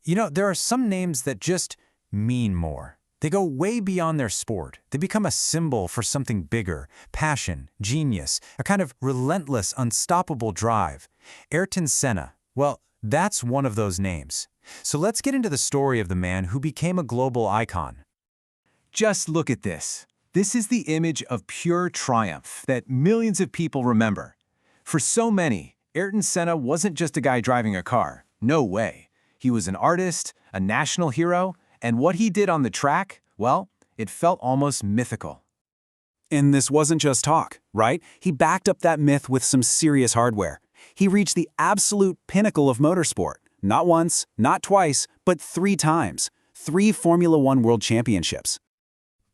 There are some names that just mean more. They go way beyond their sport. They become a symbol for something bigger, passion, genius, a kind of relentless, unstoppable drive. Ayrton Senna, well, that's one of those names. So let's get into the story of the man who became a global icon. Just look at this. This is the image of pure triumph that millions of people remember. For so many, Ayrton Senna wasn't just a guy driving a car. No way. He was an artist, a national hero, and what he did on the track, well, it felt almost mythical. And this wasn't just talk, right? He backed up that myth with some serious hardware. He reached the absolute pinnacle of motorsport. Not once, not twice, but 3 times. 3 Formula One World Championships.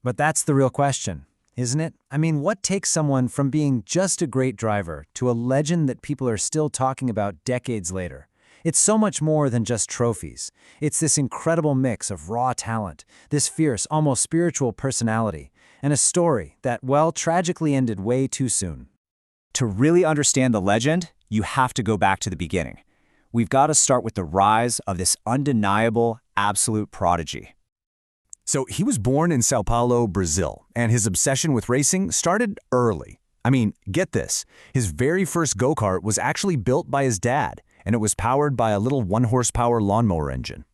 But that's the real question, isn't it? I mean, what takes someone from being just a great driver to a legend that people are still talking about decades later? It's so much more than just trophies. It's this incredible mix of raw talent, this fierce, almost spiritual personality, and a story that, well, tragically ended way too soon. To really understand the legend, you have to go back to the beginning. We've got to start with the rise of this undeniable, absolute prodigy. So he was born in Sao Paulo, Brazil, and his obsession with racing started early. I mean, get this, his very first go-kart was actually built by his dad, and it was powered by a little 1-horsepower lawnmower engine.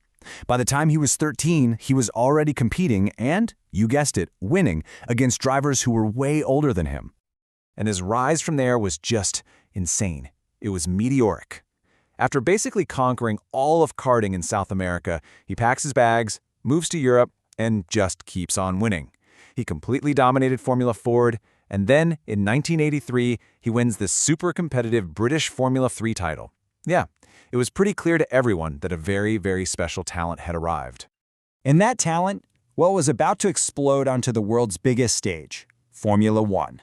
By the time he was 13, he was already competing and, you guessed it, winning against drivers who were way older than him. And his rise from there was just insane. It was meteoric. After basically conquering all of karting in South America, he packs his bags, moves to Europe, and just keeps on winning. He completely dominated Formula Ford, and then, in 1983, he wins the super competitive British Formula 3 title. Yeah, it was pretty clear to everyone that a very, very special talent had arrived. And that talent, well, was about to explode onto the world's biggest stage, Formula One.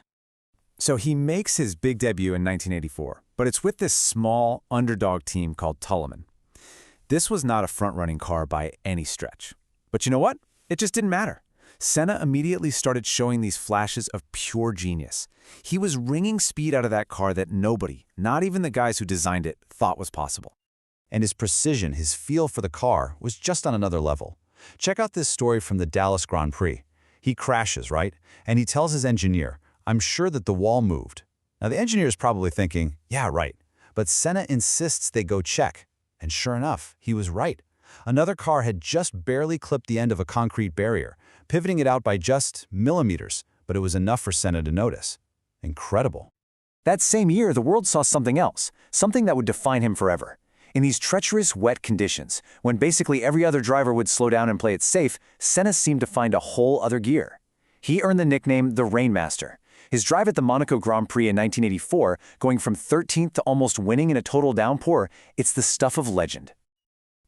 So he makes his big debut in 1984, but it's with this small, underdog team called Tulliman. This was not a front-running car by any stretch. But you know what? It just didn't matter. Senna immediately started showing these flashes of pure genius. He was wringing speed out of that car that nobody, not even the guys who designed it, thought was possible. And his precision, his feel for the car, was just on another level. Check out this story from the Dallas Grand Prix. He crashes, right? And he tells his engineer, "I'm sure that the wall moved." Now the engineer is probably thinking, yeah, right. But Senna insists they go check. And sure enough, he was right. Another car had just barely clipped the end of a concrete barrier, pivoting it out by just millimeters, but it was enough for Senna to notice. Incredible. That same year, the world saw something else, something that would define him forever. In these treacherous, wet conditions, when basically every other driver would slow down and play it safe, Senna seemed to find a whole other gear. He earned the nickname the Rainmaster. His drive at the Monaco Grand Prix in 1984, going from 13th to almost winning in a total downpour, it's the stuff of legend.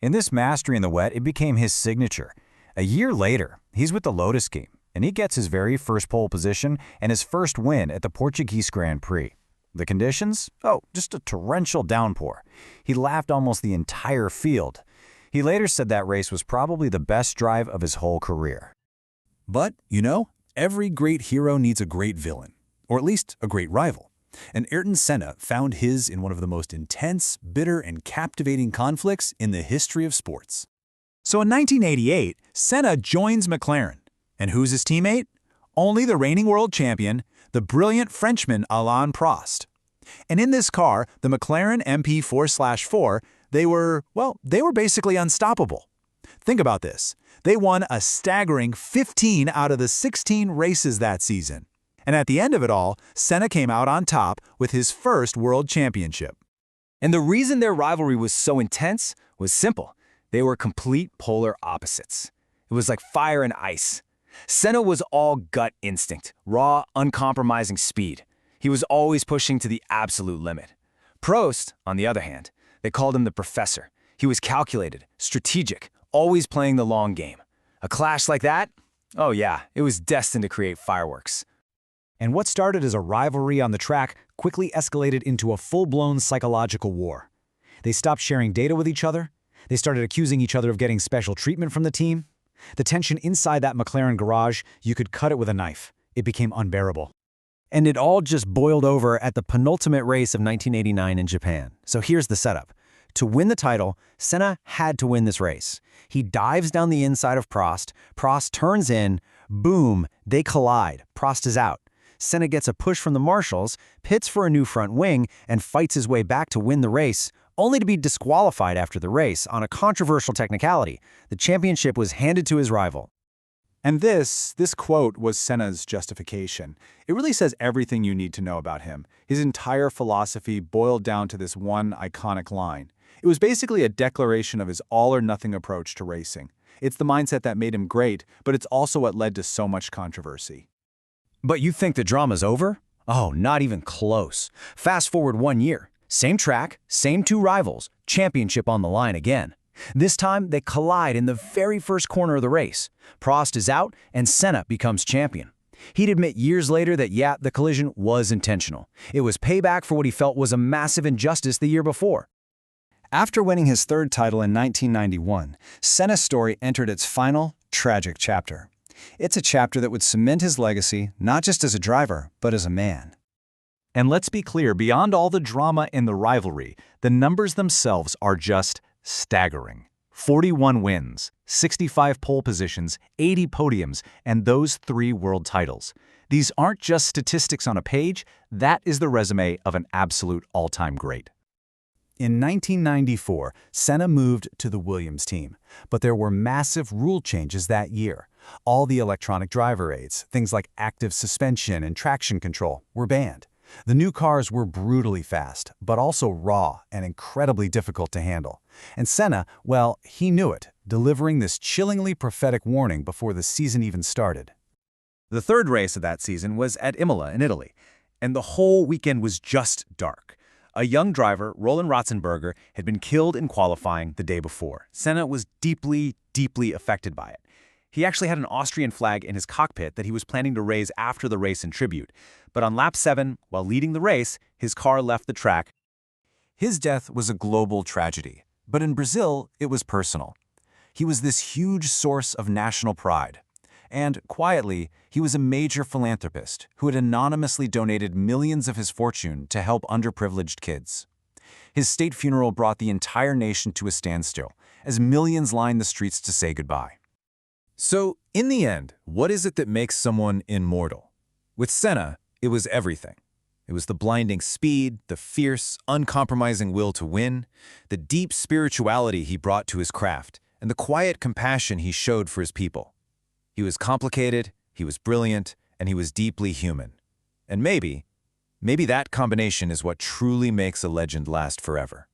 In this mastery in the wet, it became his signature. A year later, he's with the Lotus team, and he gets his very first pole position and his first win at the Portuguese Grand Prix. The conditions? Oh, just a torrential downpour. He laughed almost the entire field. He later said that race was probably the best drive of his whole career. But, every great hero needs a great villain, or at least a great rival. And Ayrton Senna found his in one of the most intense, bitter, and captivating conflicts in the history of sports. So in 1988, Senna joins McLaren. And who's his teammate? Only the reigning world champion, the brilliant Frenchman Alain Prost. And in this car, the McLaren MP4/4, they were basically unstoppable. Think about this. They won a staggering 15 out of the 16 races that season. And at the end of it all, Senna came out on top with his first world championship. And the reason their rivalry was so intense was simple. They were complete polar opposites. It was like fire and ice. Senna was all gut instinct, raw, uncompromising speed. He was always pushing to the absolute limit. Prost, on the other hand, they called him the professor. He was calculated, strategic, always playing the long game. A clash like that? Oh yeah, it was destined to create fireworks. And what started as a rivalry on the track quickly escalated into a full-blown psychological war. They stopped sharing data with each other. They started accusing each other of getting special treatment from the team. The tension inside that McLaren garage, you could cut it with a knife. It became unbearable. And it all just boiled over at the penultimate race of 1989 in Japan. So here's the setup. To win the title, Senna had to win this race. He dives down the inside of Prost. Prost turns in. Boom, they collide. Prost is out. Senna gets a push from the marshals, pits for a new front wing, and fights his way back to win the race, only to be disqualified after the race on a controversial technicality. The championship was handed to his rival. And this quote was Senna's justification. It really says everything you need to know about him. His entire philosophy boiled down to this one iconic line. It was basically a declaration of his all-or-nothing approach to racing. It's the mindset that made him great, but it's also what led to so much controversy. But you think the drama's over? Oh, not even close. Fast forward 1 year. Same track, same two rivals, championship on the line again. This time, they collide in the very first corner of the race. Prost is out, and Senna becomes champion. He'd admit years later that, yeah, the collision was intentional. It was payback for what he felt was a massive injustice the year before. After winning his third title in 1991, Senna's story entered its final, tragic chapter. It's a chapter that would cement his legacy, not just as a driver, but as a man. And let's be clear, beyond all the drama in the rivalry, the numbers themselves are just staggering. 41 wins, 65 pole positions, 80 podiums, and those 3 world titles. These aren't just statistics on a page, that is the resume of an absolute all-time great. In 1994, Senna moved to the Williams team, but there were massive rule changes that year. All the electronic driver aids, things like active suspension and traction control, were banned. The new cars were brutally fast, but also raw and incredibly difficult to handle. And Senna, well, he knew it, delivering this chillingly prophetic warning before the season even started. The third race of that season was at Imola in Italy, and the whole weekend was just dark. A young driver, Roland Ratzenberger, had been killed in qualifying the day before. Senna was deeply, deeply affected by it. He actually had an Austrian flag in his cockpit that he was planning to raise after the race in tribute. But on lap 7, while leading the race, his car left the track. His death was a global tragedy, but in Brazil, it was personal. He was this huge source of national pride. And, quietly, he was a major philanthropist who had anonymously donated millions of his fortune to help underprivileged kids. His state funeral brought the entire nation to a standstill, as millions lined the streets to say goodbye. So, in the end, what is it that makes someone immortal? With Senna, it was everything. It was the blinding speed, the fierce, uncompromising will to win, the deep spirituality he brought to his craft, and the quiet compassion he showed for his people. He was complicated, he was brilliant, and he was deeply human. And maybe that combination is what truly makes a legend last forever.